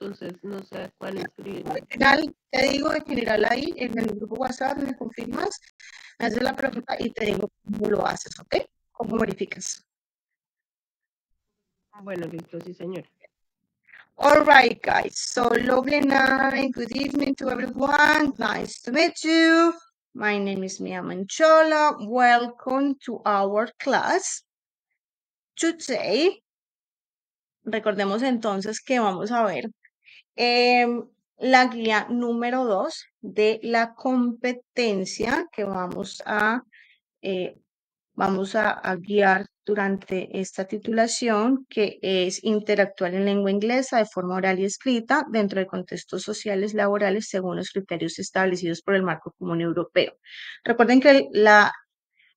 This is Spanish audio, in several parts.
entonces no sé a cuál inscribirme. En general, te digo, en general ahí en el grupo WhatsApp me confirmas, me haces la pregunta y te digo cómo lo haces, ¿ok? ¿Cómo verificas? Bueno, listo, sí, señora. All right, guys. So lovely night. Good evening to everyone. Nice to meet you. My name is Mia Manchola. Welcome to our class. Today, recordemos entonces que vamos a ver la guía número 2 de la competencia que eh, vamos a guiar durante esta titulación, que es interactuar en lengua inglesa de forma oral y escrita dentro de contextos sociales laborales según los criterios establecidos por el Marco Común Europeo. Recuerden que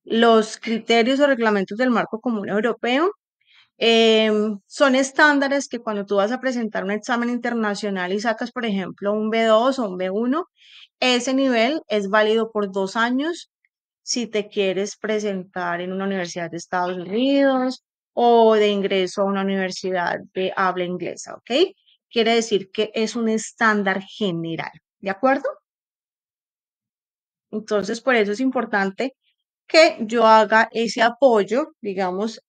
los criterios o reglamentos del Marco Común Europeo son estándares que cuando tú vas a presentar un examen internacional y sacas, por ejemplo, un B2 o un B1, ese nivel es válido por 2 años si te quieres presentar en una universidad de Estados Unidos o de ingreso a una universidad de habla inglesa, ¿ok? Quiere decir que es un estándar general, ¿de acuerdo? Entonces, por eso es importante que yo haga ese apoyo, digamos,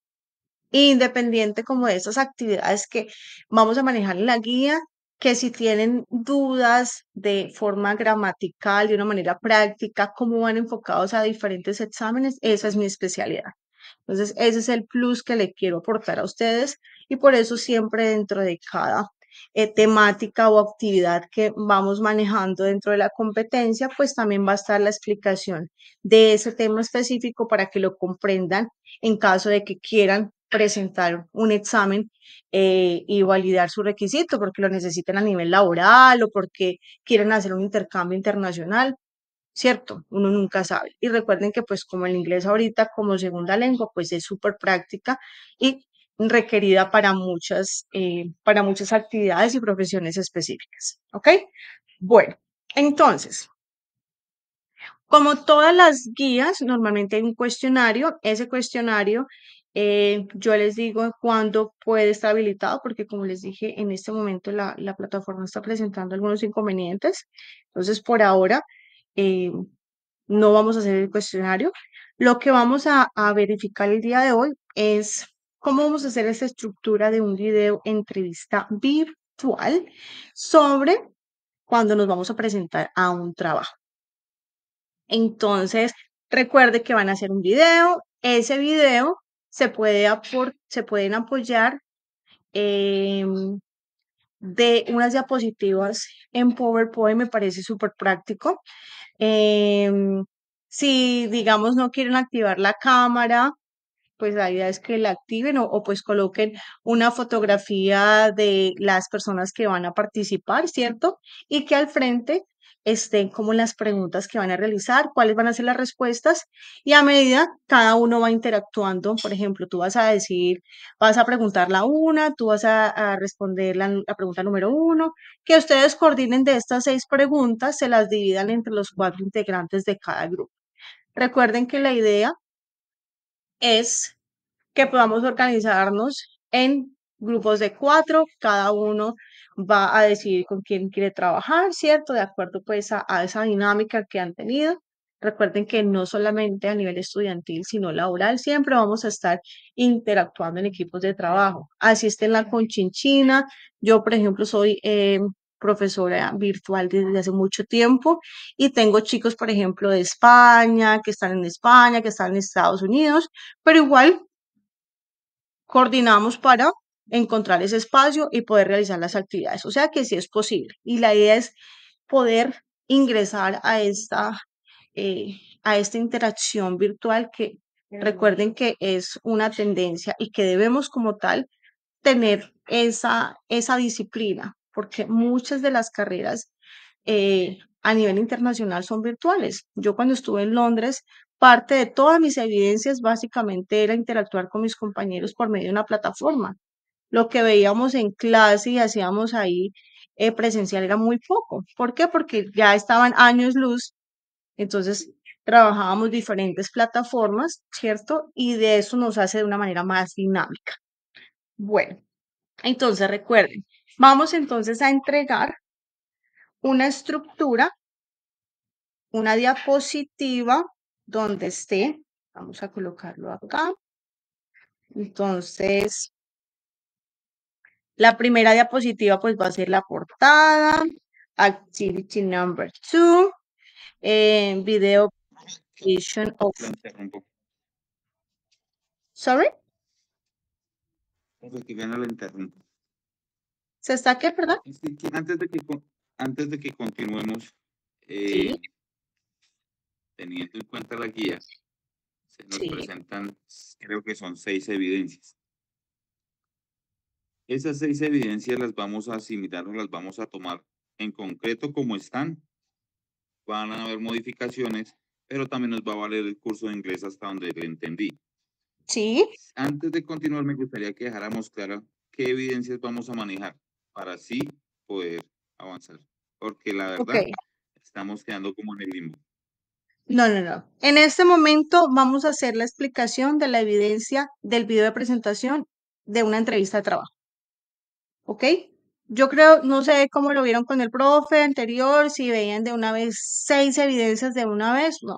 independiente como de estas actividades que vamos a manejar en la guía, que si tienen dudas de forma gramatical, de una manera práctica, cómo van enfocados a diferentes exámenes, esa es mi especialidad. Entonces, ese es el plus que le quiero aportar a ustedes y por eso siempre dentro de cada temática o actividad que vamos manejando dentro de la competencia, pues también va a estar la explicación de ese tema específico para que lo comprendan en caso de que quieran presentar un examen y validar su requisito porque lo necesitan a nivel laboral o porque quieren hacer un intercambio internacional. ¿Cierto? Uno nunca sabe. Y recuerden que pues como el inglés ahorita como segunda lengua, pues es súper práctica y requerida para muchas actividades y profesiones específicas. ¿Ok? Bueno, entonces, como todas las guías, normalmente hay un cuestionario. Ese cuestionario, yo les digo cuándo puede estar habilitado, porque como les dije, en este momento la plataforma está presentando algunos inconvenientes. Entonces, por ahora, eh, no vamos a hacer el cuestionario. Lo que vamos a verificar el día de hoy es cómo vamos a hacer esta estructura de un video entrevista virtual sobre cuando nos vamos a presentar a un trabajo. Entonces, recuerde que van a hacer un video. Ese video se pueden apoyar de unas diapositivas en PowerPoint, me parece súper práctico. Si, digamos, no quieren activar la cámara, pues la idea es que la activen o pues coloquen una fotografía de las personas que van a participar, ¿cierto? Y que al frente estén como las preguntas que van a realizar, cuáles van a ser las respuestas y a medida cada uno va interactuando. Por ejemplo, tú vas a decir, vas a preguntar la una, tú vas a responder la pregunta número uno, que ustedes coordinen de estas 6 preguntas, se las dividan entre los 4 integrantes de cada grupo. Recuerden que la idea es que podamos organizarnos en grupos de 4, cada uno va a decidir con quién quiere trabajar, ¿cierto? De acuerdo pues a esa dinámica que han tenido. Recuerden que no solamente a nivel estudiantil, sino laboral, siempre vamos a estar interactuando en equipos de trabajo. Así está en la Conchinchina. Yo, por ejemplo, soy profesora virtual desde hace mucho tiempo y tengo chicos, por ejemplo, de España, que están en España, que están en Estados Unidos, pero igual coordinamos para encontrar ese espacio y poder realizar las actividades. O sea que sí es posible. Y la idea es poder ingresar a esta interacción virtual que recuerden que es una tendencia y que debemos como tal tener esa disciplina, porque muchas de las carreras a nivel internacional son virtuales. Yo cuando estuve en Londres, parte de todas mis evidencias básicamente era interactuar con mis compañeros por medio de una plataforma. Lo que veíamos en clase y hacíamos ahí presencial era muy poco. ¿Por qué? Porque ya estaban años luz, entonces trabajábamos diferentes plataformas, ¿cierto? Y de eso nos hace de una manera más dinámica. Bueno, entonces recuerden, Vamos entonces a entregar una estructura, una diapositiva donde esté. Vamos a colocarlo acá. Entonces, la primera diapositiva pues va a ser la portada, activity number 2, video presentation of, La interrumpo. sorry, Porque gana la interrumpo. ¿se está qué, perdón? Es que antes de que continuemos, Sí, teniendo en cuenta la guía, se nos sí, presentan, creo que son 6 evidencias. Esas 6 evidencias las vamos a asimilar o las vamos a tomar en concreto como están. Van a haber modificaciones, pero también nos va a valer el curso de inglés hasta donde le entendí. sí, Antes de continuar, me gustaría que dejáramos claro qué evidencias vamos a manejar para así poder avanzar. Porque la ok. verdad, estamos quedando como en el limbo. No, no, no. En este momento vamos a hacer la explicación de la evidencia del video de presentación de una entrevista de trabajo. ¿Ok? Yo creo, no sé cómo lo vieron con el profe anterior, si veían de una vez 6 evidencias de una vez, no.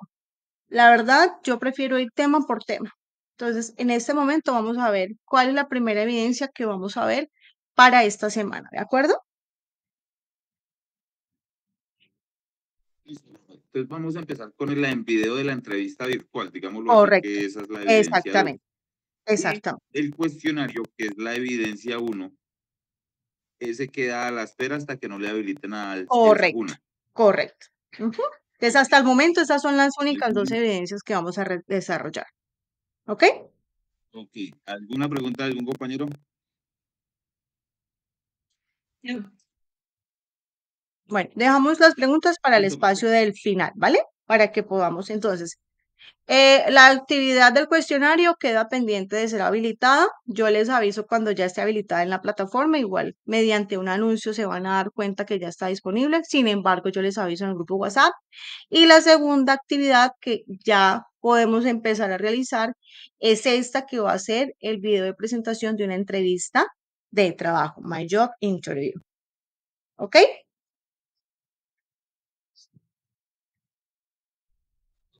La verdad, yo prefiero ir tema por tema. Entonces, en este momento vamos a ver cuál es la primera evidencia que vamos a ver para esta semana, ¿de acuerdo? Entonces vamos a empezar con el en video de la entrevista virtual, digámoslo así, Correcto, que esa es la evidencia 2. exactamente, Y exactamente, el cuestionario, que es la evidencia 1, ese queda a la espera hasta que no le habiliten esa correcto, 1. correcto. Ujú. Entonces, hasta el momento, esas son las únicas dos ¿Alguna, evidencias que vamos a desarrollar. ¿Ok? ok, ¿alguna pregunta de algún compañero? Bueno, dejamos las preguntas para el Listo, espacio perfecto. del final, ¿vale? Para que podamos entonces. La actividad del cuestionario queda pendiente de ser habilitada. Yo les aviso cuando ya esté habilitada en la plataforma. Igual, mediante un anuncio se van a dar cuenta que ya está disponible. Sin embargo, yo les aviso en el grupo WhatsApp. Y la segunda actividad que ya podemos empezar a realizar es esta que va a ser el video de presentación de una entrevista de trabajo, My Job Interview. ¿Ok?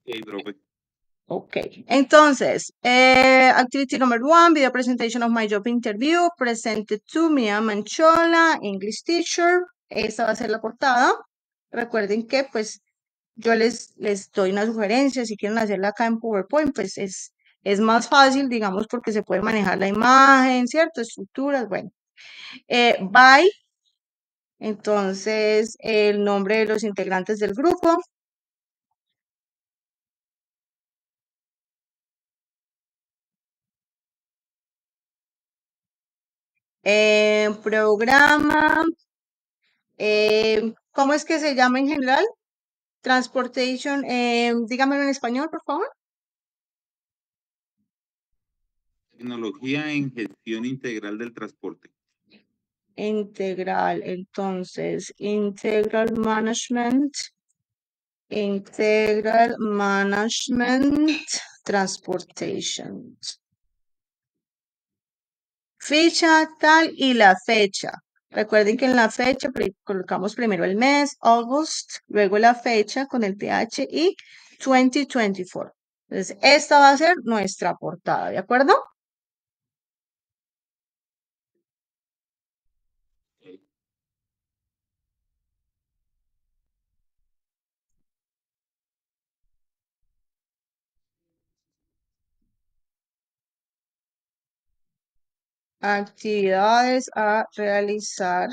Ok, profe. Ok, entonces, activity number 1, video presentation of my job interview, presented to Mia Manchola, English teacher. Esta va a ser la portada. Recuerden que, pues, yo les doy una sugerencia. Si quieren hacerla acá en PowerPoint, pues es más fácil, digamos, porque se puede manejar la imagen, ¿cierto? Estructuras, bueno. By, entonces, el nombre de los integrantes del grupo. Programa. ¿Cómo es que se llama en general? Transportation, dígamelo en español, por favor. Tecnología en gestión integral del transporte. Integral, entonces, Integral Management Transportation. Fecha tal y la fecha. Recuerden que en la fecha colocamos primero el mes, August, luego la fecha con el TH y 2024. Entonces, esta va a ser nuestra portada, ¿de acuerdo? Ok. Actividades a realizar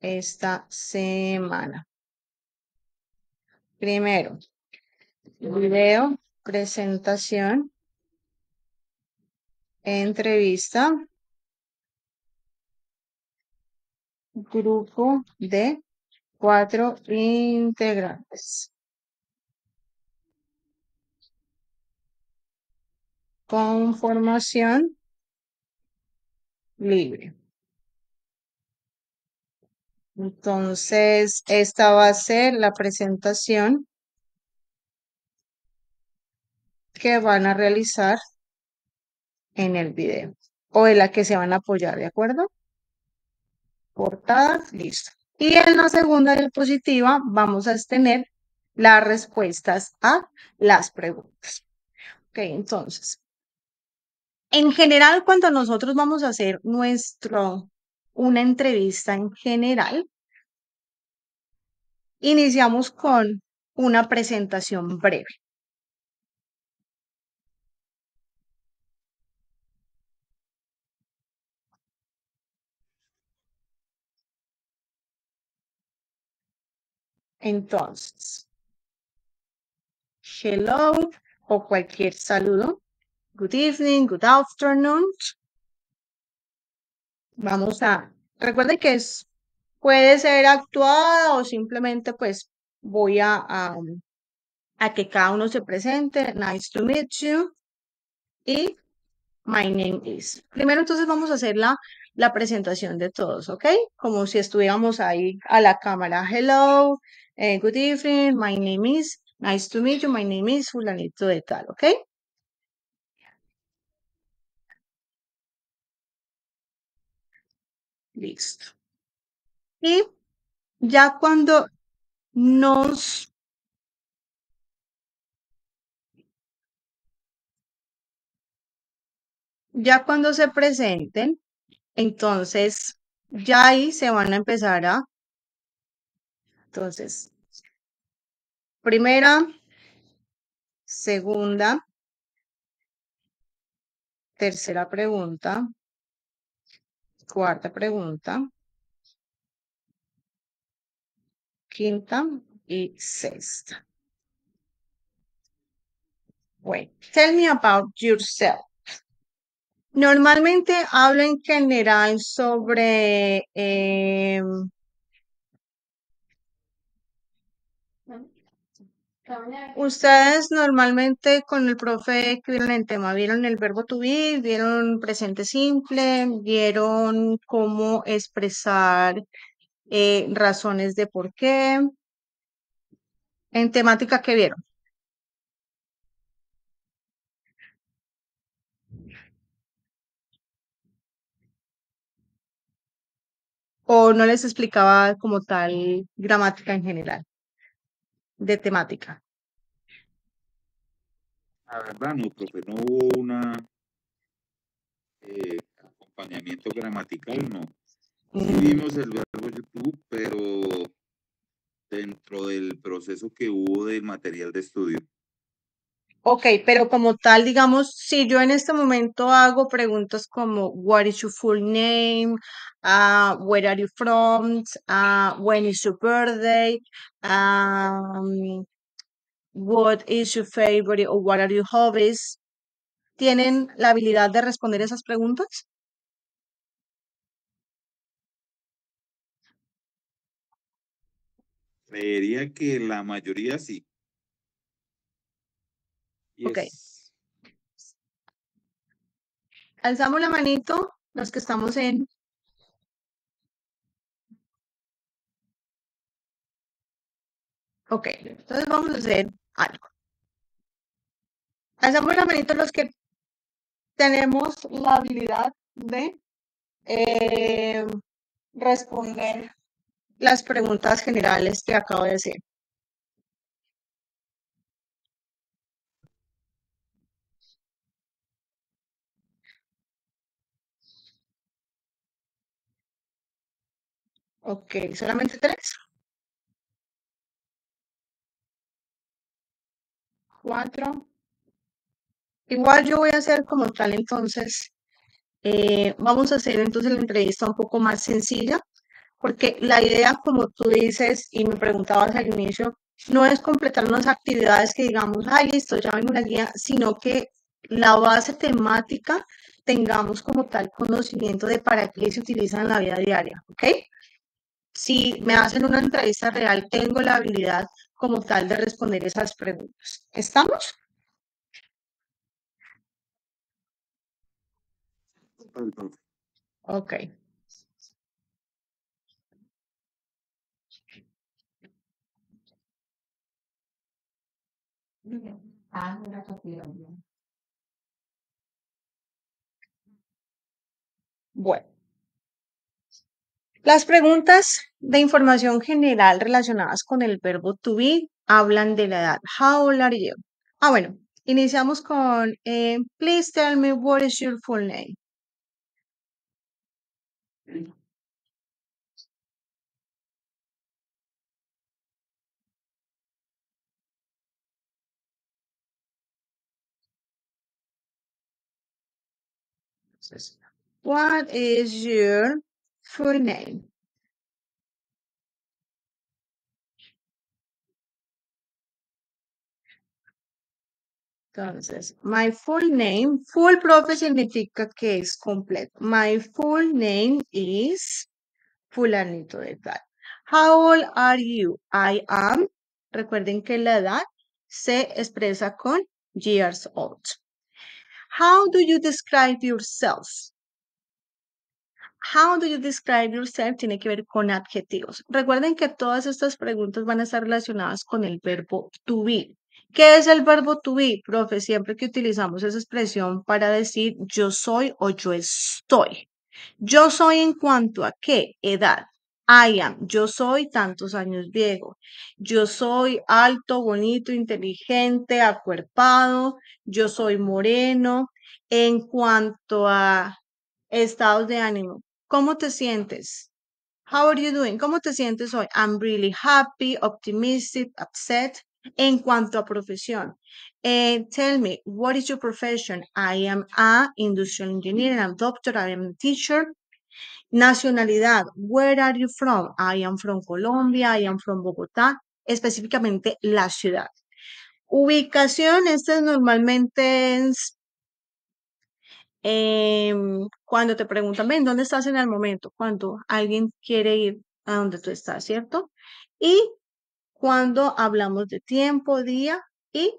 esta semana. Primero, video, presentación, entrevista, grupo de 4 integrantes. Conformación libre. Entonces, esta va a ser la presentación que van a realizar en el video o en la que se van a apoyar, ¿de acuerdo? portadas, listo. Y en la segunda diapositiva vamos a tener las respuestas a las preguntas. Ok, entonces, en general, cuando nosotros vamos a hacer una entrevista en general, iniciamos con una presentación breve. Entonces, hello o cualquier saludo. Good evening, good afternoon. Recuerden que puede ser actuada o simplemente pues voy a que cada uno se presente. Nice to meet you. Y my name is. Primero entonces vamos a hacer la presentación de todos, ¿ok? Como si estuviéramos ahí a la cámara. Hello, good evening, my name is. Nice to meet you, my name is fulanito de tal, ¿ok? Listo. Y ya cuando nos Ya cuando se presenten, entonces ya ahí se van a empezar entonces, primera, segunda, tercera pregunta, cuarta pregunta, quinta y sexta. Bueno, tell me about yourself. Normalmente hablo en general sobre ustedes normalmente con el profe que vieron el tema, vieron el verbo to be, vieron presente simple, vieron cómo expresar razones de por qué. En temática que vieron. O no les explicaba como tal gramática en general, de temática. La verdad, no, profe, no hubo acompañamiento gramatical, no. Sí vimos el verbo YouTube, pero dentro del proceso que hubo del material de estudio. Ok, pero como tal, digamos, si yo en este momento hago preguntas como What is your full name? Where are you from? When is your birthday? What is your favorite or what are your hobbies? ¿Tienen la habilidad de responder esas preguntas? Creería que la mayoría sí. Ok. Yes. Alzamos la manito, los que estamos en... Ok, entonces vamos a hacer algo. Alzamos la manito los que tenemos la habilidad de responder las preguntas generales que acabo de hacer. Ok, solamente 3. 4. Igual yo voy a hacer como tal, entonces, vamos a hacer entonces la entrevista un poco más sencilla, porque la idea, como tú dices y me preguntabas al inicio, no es completar unas actividades que digamos, ay, listo, ya vengo la guía, sino que la base temática tengamos como tal conocimiento de para qué se utiliza en la vida diaria, ¿ok? Si me hacen una entrevista real, tengo la habilidad como tal de responder esas preguntas. ¿Estamos? Ok. Bueno, Las preguntas de información general relacionadas con el verbo to be hablan de la edad. How old are you? Bueno, iniciamos con please tell me what is your full name. Entonces, what is your full name? Entonces, my full name, full profe significa que es completo. My full name is fulanito de tal. How old are you? I am. Recuerden que la edad se expresa con years old. How do you describe yourself? How do you describe yourself? Tiene que ver con adjetivos. Recuerden que todas estas preguntas van a estar relacionadas con el verbo to be. ¿Qué es el verbo to be, profe? Siempre que utilizamos esa expresión para decir yo soy o yo estoy. Yo soy en cuanto a qué edad. I am. Yo soy tantos años viejo. Yo soy alto, bonito, inteligente, acuerpado. Yo soy moreno. En cuanto a estados de ánimo, ¿cómo te sientes? How are you doing? ¿Cómo te sientes hoy? I'm really happy, optimistic, upset. En cuanto a profesión, tell me, what is your profession? I am a industrial engineer, I'm a doctor, I am a teacher. Nacionalidad, where are you from? I am from Colombia, I am from Bogotá, específicamente la ciudad. Ubicación, este normalmente es cuando te preguntan, ven, ¿dónde estás en el momento? Cuando alguien quiere ir a donde tú estás, ¿cierto? Y cuando hablamos de tiempo, día y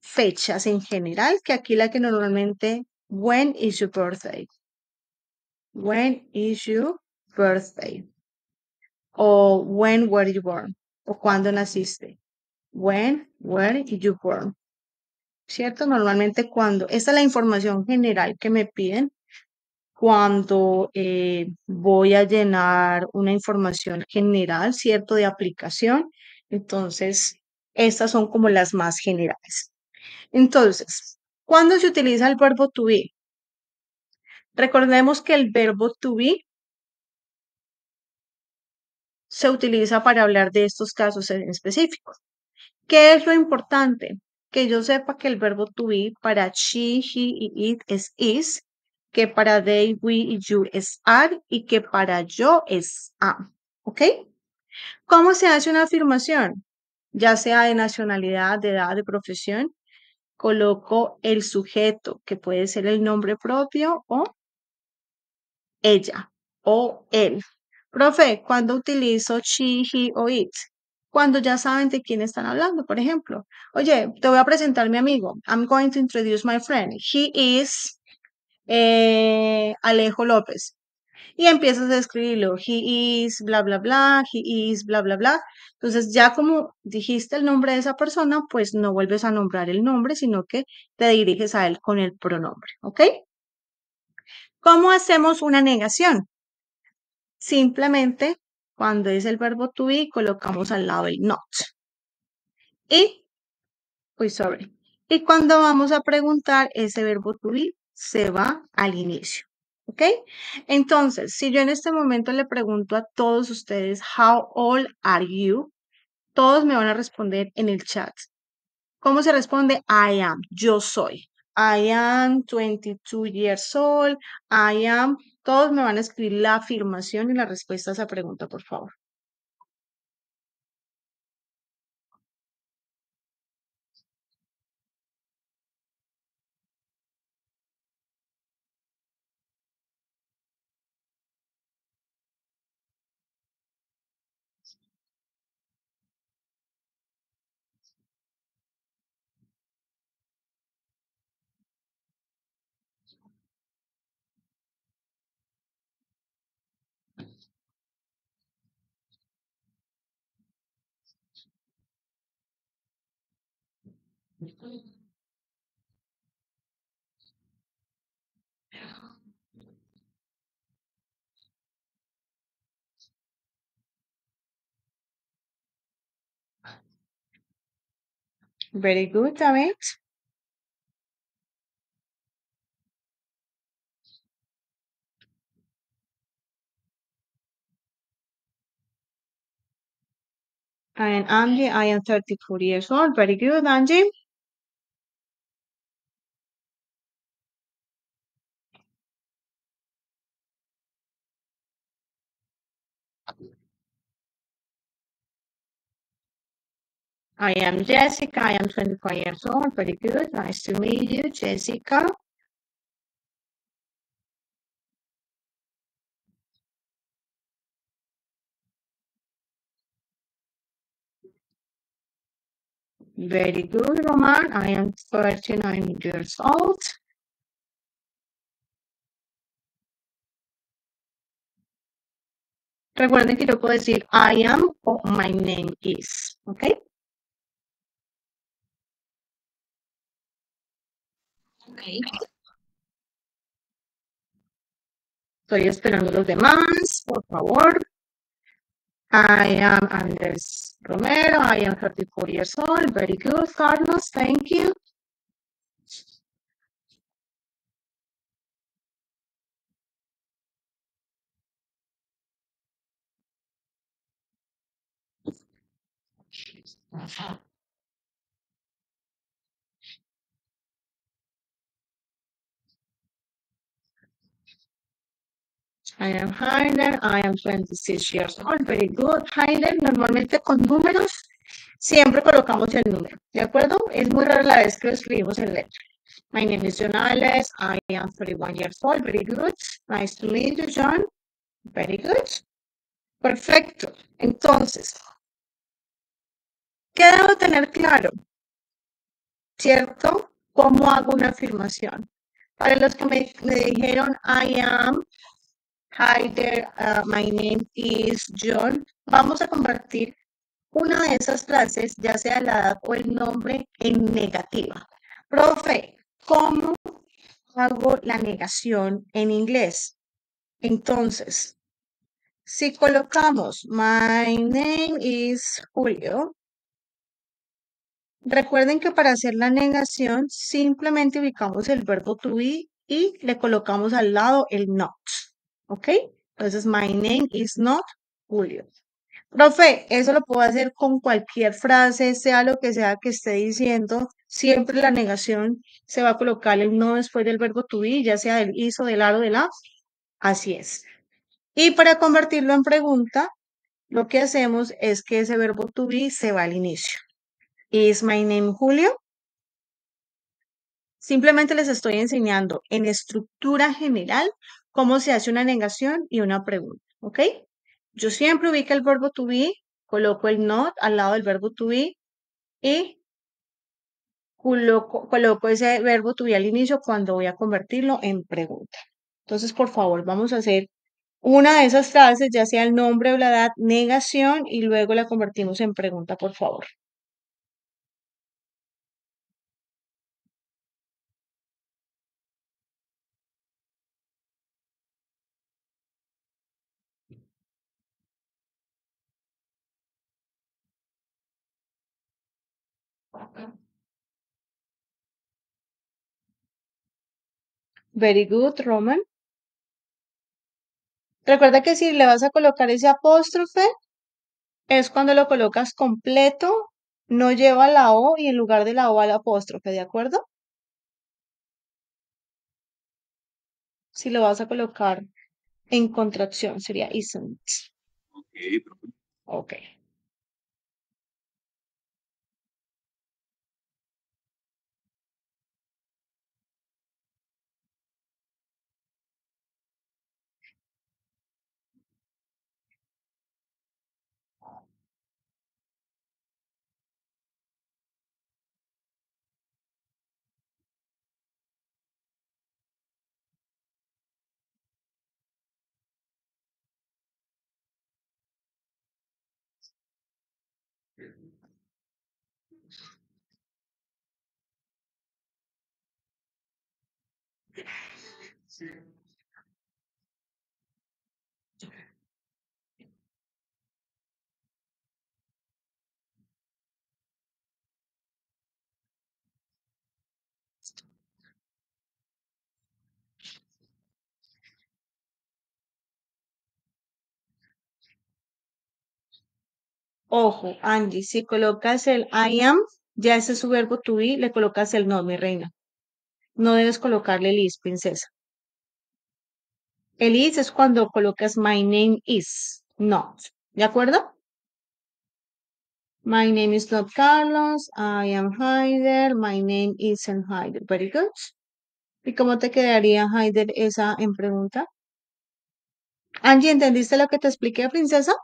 fechas en general, que aquí la que normalmente, when is your birthday? When is your birthday? O when were you born? O cuándo naciste. When were you born? ¿Cierto? Normalmente cuando, esta es la información general que me piden cuando voy a llenar una información general, ¿cierto? De aplicación. Entonces, estas son como las más generales. Entonces, ¿cuándo se utiliza el verbo to be? Recordemos que el verbo to be se utiliza para hablar de estos casos en específico. ¿Qué es lo importante? Que yo sepa que el verbo to be para she, he y it es is, que para they, we y you es are y que para yo es am. ¿Ok? ¿Cómo se hace una afirmación? Ya sea de nacionalidad, de edad, de profesión, coloco el sujeto, que puede ser el nombre propio o ella o él. Profe, ¿cuándo utilizo she, he o it? Cuando ya saben de quién están hablando, por ejemplo. Oye, te voy a presentar a mi amigo. I'm going to introduce my friend. He is Alejo López. Y empiezas a escribirlo. He is bla, bla, bla. He is bla, bla, bla. Entonces, ya como dijiste el nombre de esa persona, pues no vuelves a nombrar el nombre, sino que te diriges a él con el pronombre. ¿Ok? ¿Cómo hacemos una negación? Simplemente, cuando es el verbo to be, colocamos al lado el not. Sorry. Y cuando vamos a preguntar, ese verbo to be se va al inicio. ¿Ok? Entonces, si yo en este momento le pregunto a todos ustedes, how old are you? Todos me van a responder en el chat. ¿Cómo se responde? I am, yo soy. I am 22 years old. I am. Todos me van a escribir la afirmación y la respuesta a esa pregunta, por favor. Very good, David. And Angie, I am 34 years old. Very good, Angie. I am Jessica. I am 25 years old. Very good. Nice to meet you, Jessica. Very good, Roman. I am 39 years old. Recuerden que yo puedo decir I am o my name is, ¿ok? Estoy esperando a los demás, por favor. I am Andres Romero. I am 34 years old. Very good, Carlos. Thank you. I am Heider. I am 26 years old. Very good, Heider. Normalmente con números siempre colocamos el número, ¿de acuerdo? Es muy rara la vez que lo escribimos en letra. My name is John Alex. I am 31 years old. Very good. Nice to meet you, John. Very good. Perfecto. Entonces, ¿qué debo tener claro? ¿Cierto? ¿Cómo hago una afirmación? Para los que me dijeron I am, hi there, my name is John, vamos a convertir una de esas frases, ya sea la edad o el nombre, en negativa. Profe, ¿cómo hago la negación en inglés? Entonces, si colocamos my name is Julio, recuerden que para hacer la negación simplemente ubicamos el verbo to be y le colocamos al lado el not. ¿Ok? Entonces, my name is not Julio. Profe, eso lo puedo hacer con cualquier frase, sea lo que sea que esté diciendo. Siempre la negación se va a colocar el no después del verbo to be, ya sea del is o del are o del la. Así es. Y para convertirlo en pregunta, lo que hacemos es que ese verbo to be se va al inicio. Is my name Julio? Simplemente les estoy enseñando en estructura general cómo se hace una negación y una pregunta, ¿ok? Yo siempre ubico el verbo to be, coloco el not al lado del verbo to be y coloco ese verbo to be al inicio cuando voy a convertirlo en pregunta. Entonces, por favor, vamos a hacer una de esas frases, ya sea el nombre o la edad, negación, y luego la convertimos en pregunta, por favor. Very good, Roman. Recuerda que si le vas a colocar ese apóstrofe, es cuando lo colocas completo, no lleva la O y en lugar de la O va el apóstrofe, ¿de acuerdo? Si lo vas a colocar en contracción, sería isn't. Ok, profe. Ok. Ojo, Angie, si colocas el I am, ya ese es su verbo to be, le colocas el no, mi reina. No debes colocarle el is, princesa. El is es cuando colocas my name is not. ¿De acuerdo? My name is not Carlos. I am Haider. My name isn't Haider. Very good. ¿Y cómo te quedaría, Haider, esa en pregunta? Angie, ¿entendiste lo que te expliqué, princesa?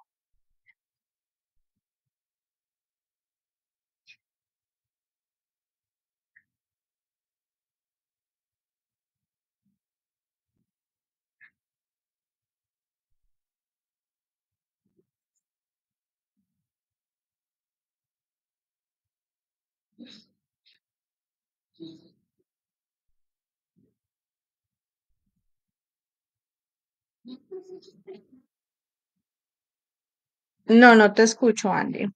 No, no te escucho, Angie.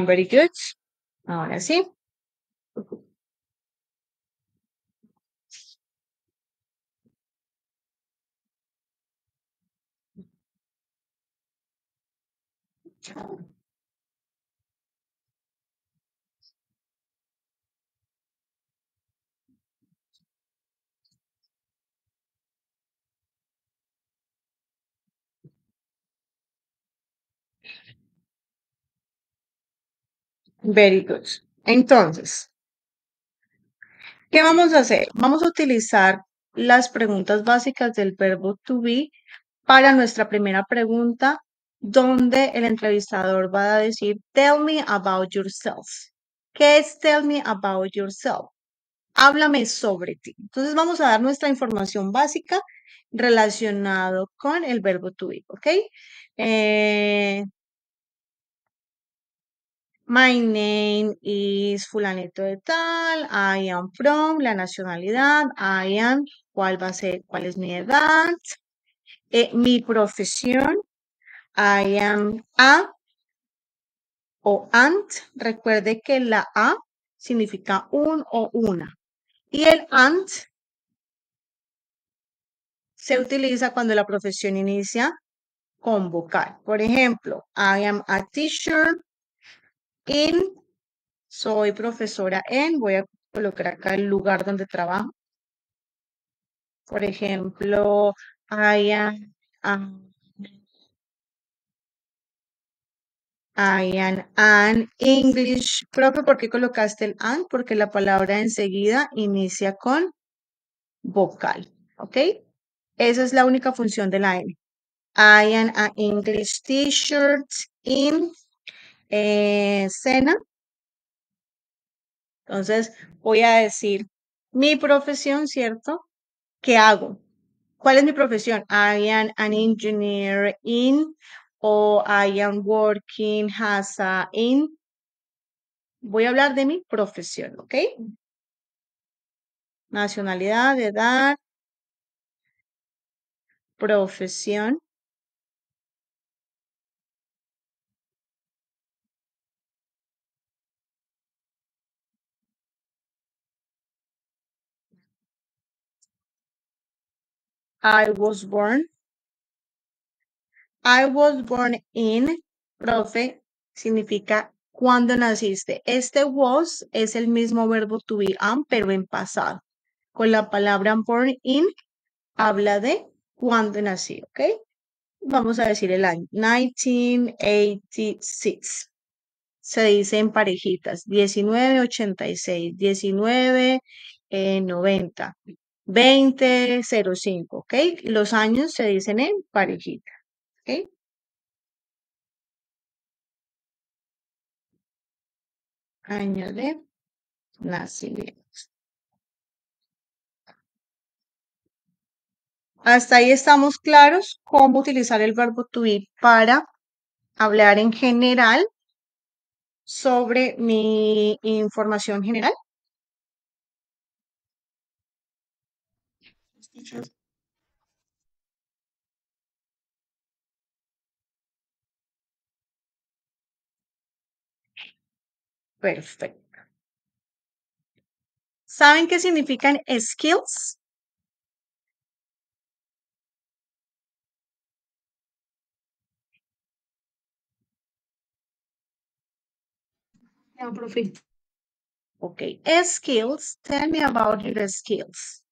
Very good. Ahora sí. Very good. Entonces, ¿qué vamos a hacer? Vamos a utilizar las preguntas básicas del verbo to be para nuestra primera pregunta, donde el entrevistador va a decir, tell me about yourself. ¿Qué es tell me about yourself? Háblame sobre ti. Entonces vamos a dar nuestra información básica relacionado con el verbo to be, ¿ok? My name is fulanito de tal, I am from, la nacionalidad, I am, cuál va a ser, cuál es mi edad, mi profesión, I am a o ant. Recuerde que la a significa un o una. Y el ant se utiliza cuando la profesión inicia con vocal. Por ejemplo, I am a teacher in, soy profesora en, voy a colocar acá el lugar donde trabajo. Por ejemplo, I am, I am an English. Profe, ¿por qué colocaste el an? Porque la palabra enseguida inicia con vocal, ¿ok? Esa es la única función de la N. I am an English teacher in Sena. Entonces, voy a decir mi profesión, ¿cierto? ¿Qué hago? ¿Cuál es mi profesión? I am an engineer in o I am working as a in. Voy a hablar de mi profesión, ¿ok? Nacionalidad, edad, profesión. I was born. I was born in, profe, significa cuando naciste. Este was es el mismo verbo to be am, pero en pasado. Con la palabra born in, habla de cuando nací, ¿ok? Vamos a decir el año, 1986. Se dice en parejitas, 1986, 1990, 2005, ¿ok? Los años se dicen en parejita, ¿ok? Año de nacimiento. Hasta ahí estamos claros cómo utilizar el verbo to be para hablar en general sobre mi información general. Teacher. Perfecto. ¿Saben qué significan skills? No, profe. Ok, skills, tell me about your skills.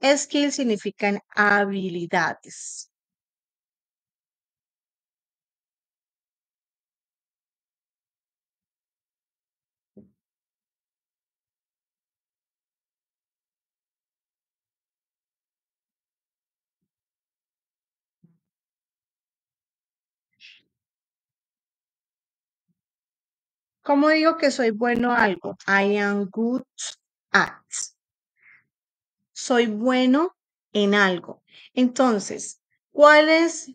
Skills significan habilidades. ¿Cómo digo que soy bueno a algo? I am good at. Soy bueno en algo. Entonces, ¿cuál es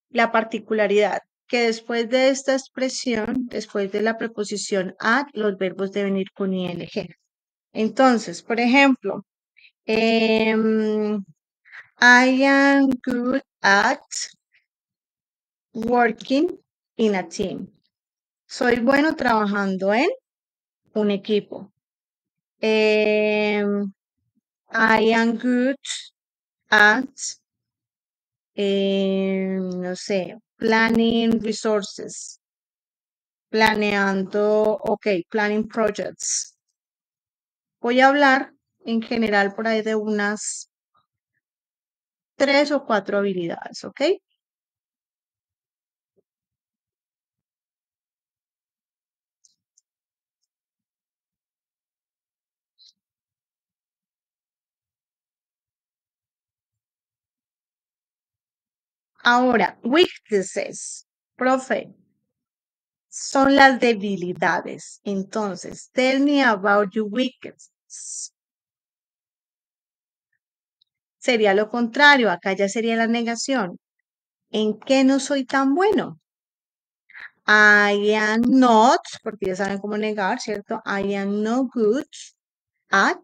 la particularidad? Que después de esta expresión, después de la preposición at, los verbos deben ir con ing. Entonces, por ejemplo, I am good at working in a team. Soy bueno trabajando en un equipo. I am good at, no sé, planning resources, planeando, ok, planning projects. Voy a hablar en general por ahí de unas 3 o 4 habilidades, ¿ok? Ahora, weaknesses, profe, son las debilidades. Entonces, tell me about your weaknesses. Sería lo contrario, acá ya sería la negación. ¿En qué no soy tan bueno? I am not, porque ya saben cómo negar, ¿cierto? I am no good at,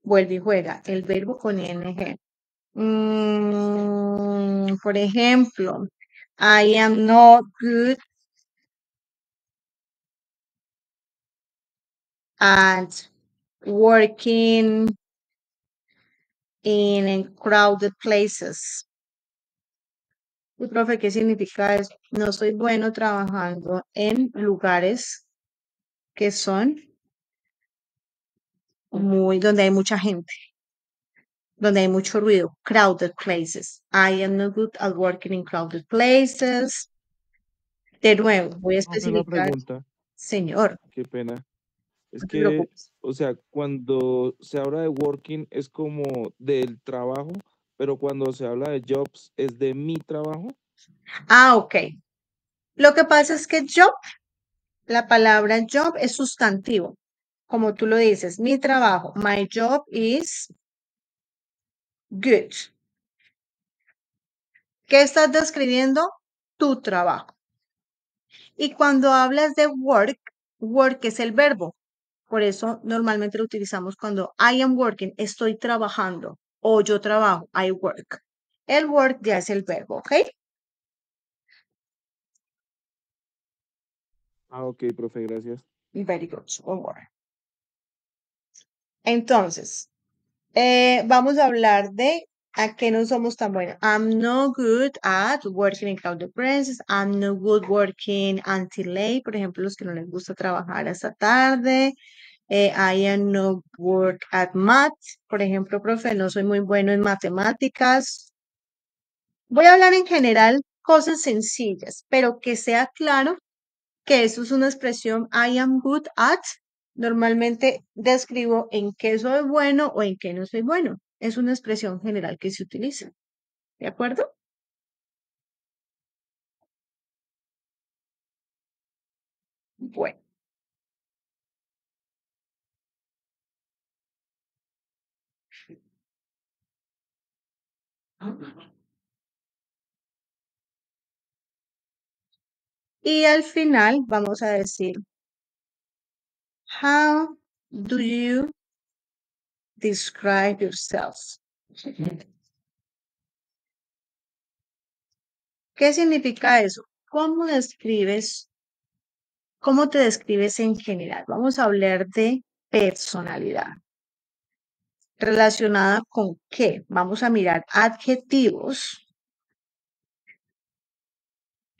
vuelve y juega, el verbo con ing. Por ejemplo, I am not good at working in crowded places. Y profe, ¿qué significa eso? No soy bueno trabajando en lugares que son donde hay mucha gente, donde hay mucho ruido, crowded places. I am not good at working in crowded places. De nuevo, voy a Profe, una especificar, pregunta, señor, qué pena. Es no te que, preocupes. o sea, cuando se habla de working es como del trabajo, pero cuando se habla de jobs es de mi trabajo. Ah, ok. Lo que pasa es que job, la palabra job es sustantivo, como tú lo dices, mi trabajo. My job is good. ¿Qué estás describiendo? Tu trabajo. Y cuando hablas de work, work es el verbo. Por eso normalmente lo utilizamos cuando I am working, estoy trabajando, o yo trabajo, I work. El work ya es el verbo, ¿ok? Ah, ok, profe, gracias. Very good, don't worry. Entonces, vamos a hablar de a qué no somos tan buenos. I'm not good at working in crowded places. I'm not good working until late. Por ejemplo, los que no les gusta trabajar hasta tarde. I am not work at math. Por ejemplo, profe, no soy muy bueno en matemáticas. Voy a hablar en general cosas sencillas, pero que sea claro que eso es una expresión I am good at. Normalmente describo en qué soy bueno o en qué no soy bueno. Es una expresión general que se utiliza. ¿De acuerdo? Bueno, Y al final vamos a decir, how do you describe yourself? ¿Qué significa eso? ¿Cómo te describes en general? Vamos a hablar de personalidad. ¿Relacionada con qué? Vamos a mirar adjetivos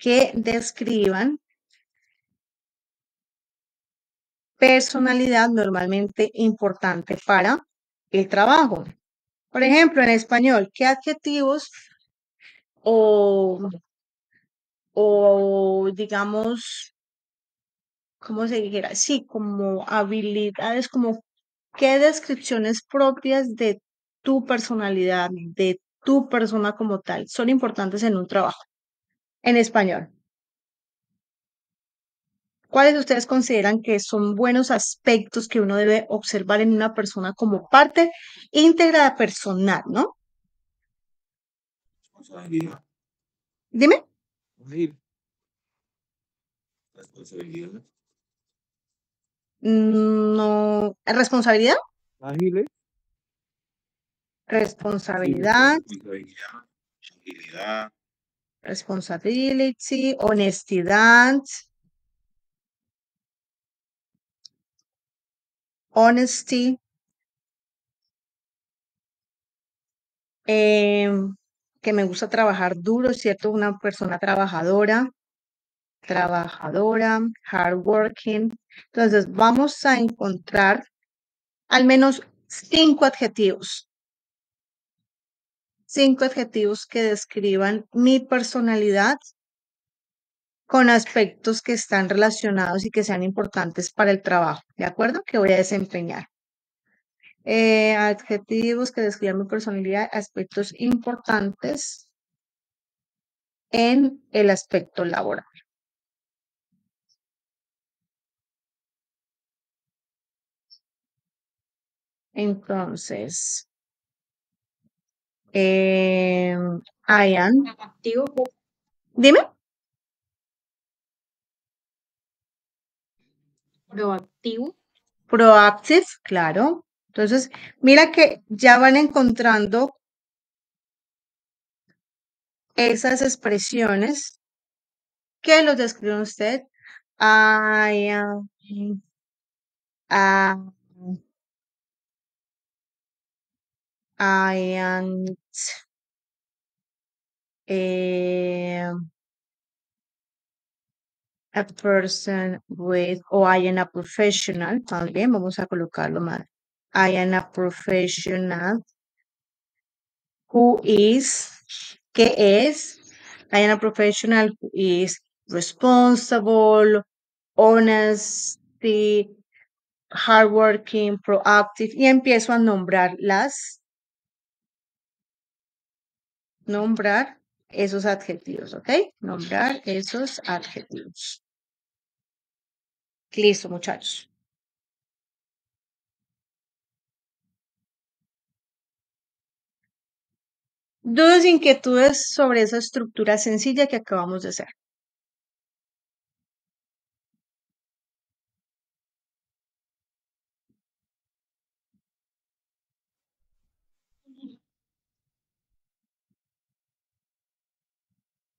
que describan personalidad normalmente importante para el trabajo. Por ejemplo, en español, ¿qué adjetivos o, o digamos, ¿cómo se dijera? Sí, como habilidades, como qué descripciones propias de tu personalidad, de tu persona como tal, son importantes en un trabajo? En español, ¿cuáles ustedes consideran que son buenos aspectos que uno debe observar en una persona como parte íntegra personal, ¿no? Responsabilidad. Dime. Ágil, Responsabilidad. No, responsabilidad, ágiles, responsabilidad, Responsabilidad. Agilidad. responsibility, honestidad, honesty, que me gusta trabajar duro, ¿cierto? Una persona trabajadora, hardworking. Entonces, vamos a encontrar al menos 5 adjetivos que describan mi personalidad con aspectos que están relacionados y que sean importantes para el trabajo, ¿de acuerdo? Que voy a desempeñar. Adjetivos que describan mi personalidad, aspectos importantes en el aspecto laboral. Entonces, Ian, Activo, dime. proactivo, Proactive, claro. Entonces, mira que ya van encontrando esas expresiones que los describe usted. I am, ah, I am, eh, a person with, o I am a professional, también vamos a colocarlo más. I am a professional who is, ¿qué es? I am a professional who is responsible, honesty, hardworking, proactive, y empiezo a nombrar esos adjetivos, ¿ok? Nombrar esos adjetivos. Listo, muchachos. ¿Dudas, inquietudes sobre esa estructura sencilla que acabamos de hacer?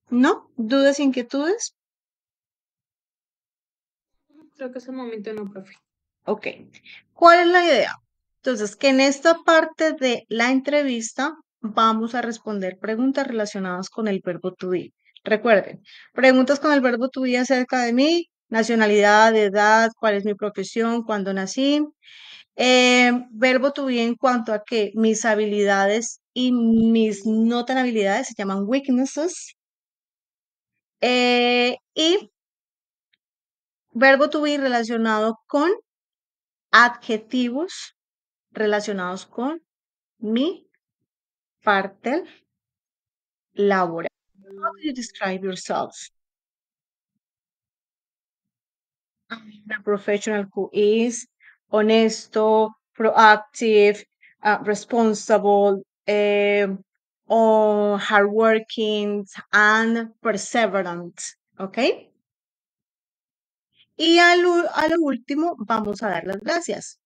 ¿No? ¿Dudas, inquietudes? creo que es el momento no, profe. Ok. ¿Cuál es la idea? Entonces, que en esta parte de la entrevista vamos a responder preguntas relacionadas con el verbo to be. Recuerden, preguntas con el verbo to be acerca de mí, nacionalidad, edad, cuál es mi profesión, cuándo nací. Verbo to be en cuanto a que mis habilidades y mis no tan habilidades se llaman weaknesses. Y verbo to be relacionado con adjetivos relacionados con mi parte laboral. How do you describe yourself? I'm a professional who is honesto, proactive, responsible, o hardworking and perseverant, ¿ok? Y a lo último vamos a dar las gracias.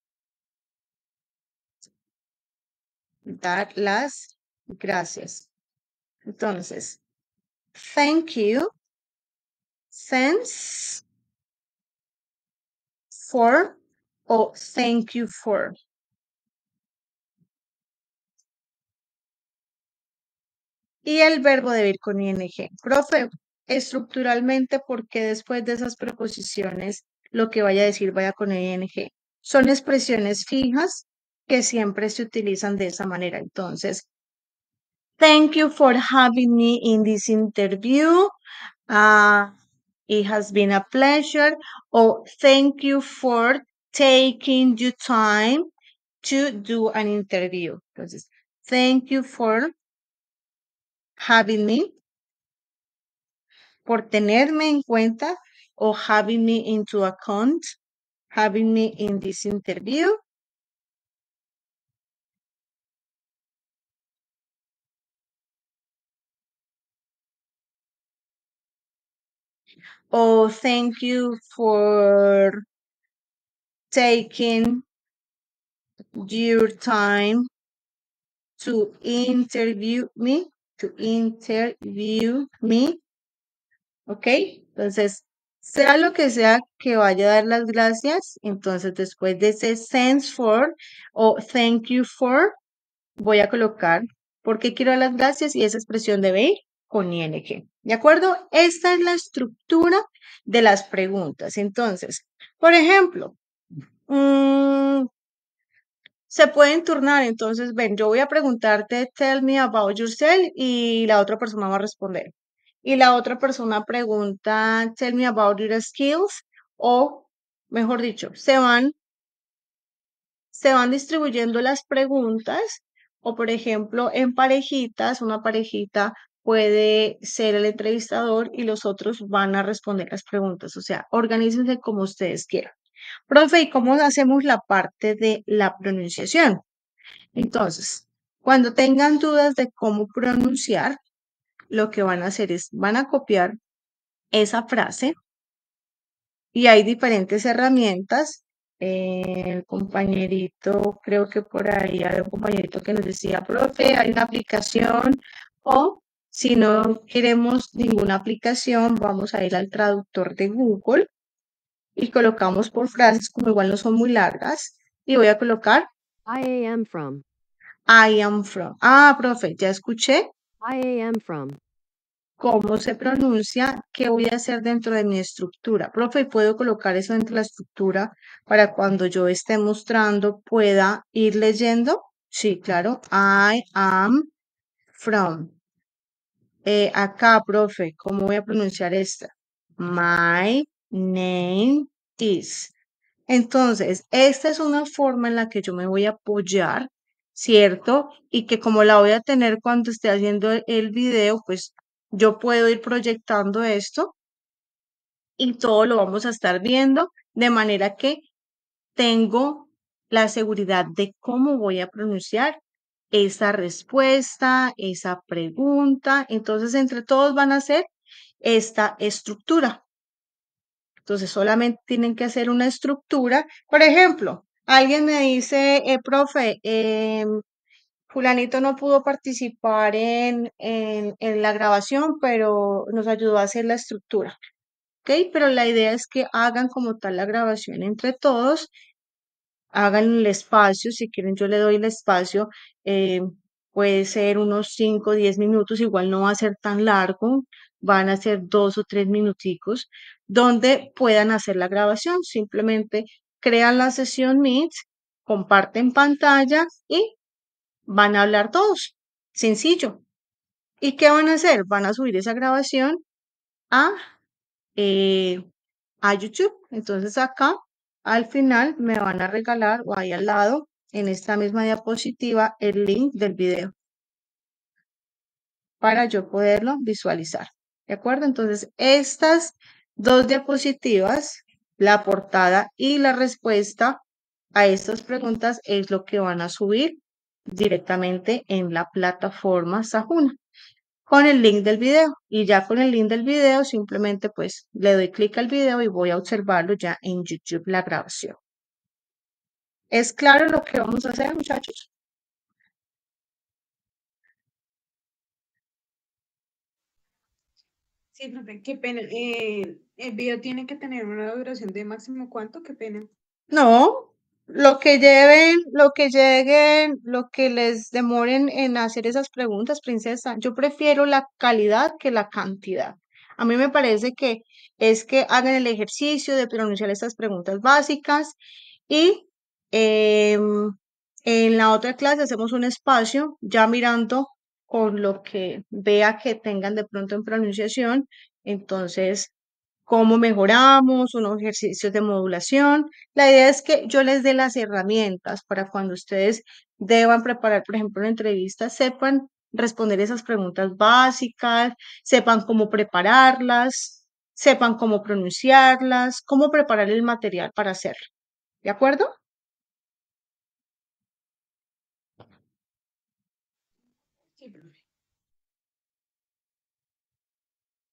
Dar las gracias. Entonces, thank you, thanks for o thank you for. Y el verbo debe ir con ing. Profe, estructuralmente, ¿por qué después de esas preposiciones lo que vaya a decir vaya con ing? Son expresiones fijas que siempre se utilizan de esa manera. Entonces, thank you for having me in this interview. It has been a pleasure. Or thank you for taking your time to do an interview. Entonces, thank you for having me, por tenerme en cuenta, o having me into account, having me in this interview. Oh, thank you for taking your time to interview me, ¿ok? Entonces, sea lo que sea que vaya a dar las gracias, entonces después de ese thanks for o thank you for, voy a colocar por qué quiero dar las gracias y esa expresión debe ir con ing. ¿De acuerdo? Esta es la estructura de las preguntas. Entonces, por ejemplo, se pueden turnar. Entonces, ven, yo voy a preguntarte, tell me about yourself, y la otra persona va a responder. Y la otra persona pregunta, tell me about your skills, o mejor dicho, se van distribuyendo las preguntas, o por ejemplo, en parejitas, una parejita puede ser el entrevistador y los otros van a responder las preguntas. O sea, organícense como ustedes quieran. Profe, ¿y cómo hacemos la parte de la pronunciación? Entonces, cuando tengan dudas de cómo pronunciar, lo que van a hacer es, van a copiar esa frase y hay diferentes herramientas. El compañerito, creo que por ahí hay un compañerito que nos decía, profe, hay una aplicación, o si no queremos ninguna aplicación, vamos a ir al traductor de Google y colocamos por frases, como igual no son muy largas, y voy a colocar I am from. I am from. Ah, profe, ya escuché I am from. cómo se pronuncia, qué voy a hacer dentro de mi estructura. Profe, ¿puedo colocar eso dentro de la estructura para cuando yo esté mostrando pueda ir leyendo? Sí, claro. I am from. Acá, profe, ¿cómo voy a pronunciar esta? My name is. Entonces, esta es una forma en la que yo me voy a apoyar, ¿cierto? Y que como la voy a tener cuando esté haciendo el video, pues yo puedo ir proyectando esto y todo lo vamos a estar viendo, de manera que tengo la seguridad de cómo voy a pronunciar esa respuesta, esa pregunta. Entonces, entre todos van a hacer esta estructura. Entonces, solamente tienen que hacer una estructura. Por ejemplo, alguien me dice, profe, fulanito no pudo participar en la grabación, pero nos ayudó a hacer la estructura. ¿Ok? Pero la idea es que hagan como tal la grabación entre todos, hagan el espacio, si quieren yo le doy el espacio, puede ser unos 5 o 10 minutos, igual no va a ser tan largo, van a ser 2 o 3 minuticos, donde puedan hacer la grabación, simplemente crean la sesión Meet, comparten pantalla y van a hablar todos, sencillo. ¿Y qué van a hacer? Van a subir esa grabación a, eh, a YouTube. Entonces acá al final me van a regalar o ahí al lado en esta misma diapositiva el link del video para yo poderlo visualizar. ¿De acuerdo? Entonces estas dos diapositivas, la portada y la respuesta a estas preguntas es lo que van a subir directamente en la plataforma Sajuna con el link del video. Y ya con el link del video simplemente pues le doy clic al video y voy a observarlo ya en YouTube la grabación. ¿Es claro lo que vamos a hacer, muchachos? Sí, profe, qué pena. El video tiene que tener una duración de máximo ¿cuánto? Qué pena. No, lo que lleven, lo que lleguen, lo que les demoren en hacer esas preguntas, princesa. Yo prefiero la calidad que la cantidad. A mí me parece que es que hagan el ejercicio de pronunciar estas preguntas básicas y en la otra clase hacemos un espacio ya mirando con lo que vea que tengan de pronto en pronunciación. Entonces, cómo mejoramos, unos ejercicios de modulación. La idea es que yo les dé las herramientas para cuando ustedes deban preparar, por ejemplo, una entrevista, sepan responder esas preguntas básicas, sepan cómo prepararlas, sepan cómo pronunciarlas, cómo preparar el material para hacerlo. ¿De acuerdo? Sí, profe.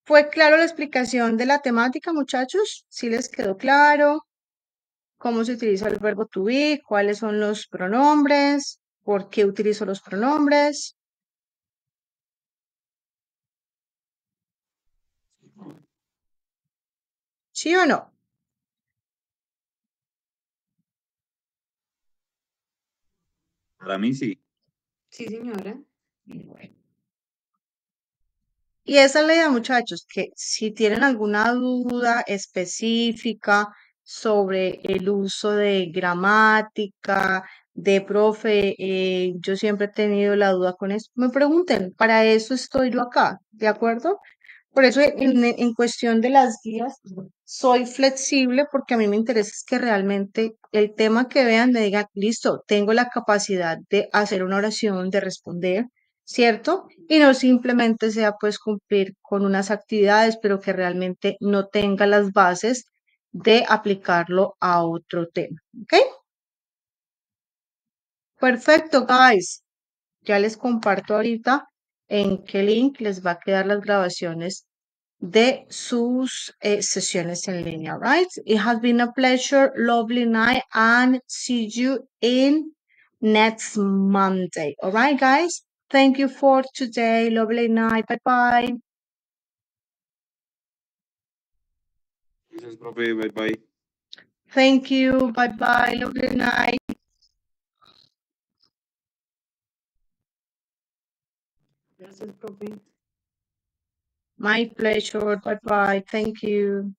¿Fue claro la explicación de la temática, muchachos? ¿Sí les quedó claro? ¿Cómo se utiliza el verbo to be? ¿Cuáles son los pronombres? ¿Por qué utilizo los pronombres? ¿Sí o no? Para mí sí. Sí, señora. Bueno. Y esa es la idea, muchachos, que si tienen alguna duda específica sobre el uso de gramática, de profe, yo siempre he tenido la duda con eso, me pregunten, para eso estoy yo acá, ¿de acuerdo? Por eso en cuestión de las guías soy flexible porque a mí me interesa es que realmente el tema que vean me digan, listo, tengo la capacidad de hacer una oración, de responder, ¿cierto? Y no simplemente sea pues cumplir con unas actividades, pero que realmente no tenga las bases de aplicarlo a otro tema, ¿ok? Perfecto, guys. Ya les comparto ahorita en qué link les va a quedar las grabaciones de sus sesiones en línea, right? It has been a pleasure, lovely night, and see you in next Monday. All right, guys? Thank you for today. Lovely night. Bye bye. Gracias, profe. Bye bye. Thank you. Bye bye. Lovely night. Gracias, profe. My pleasure. Bye bye. Thank you.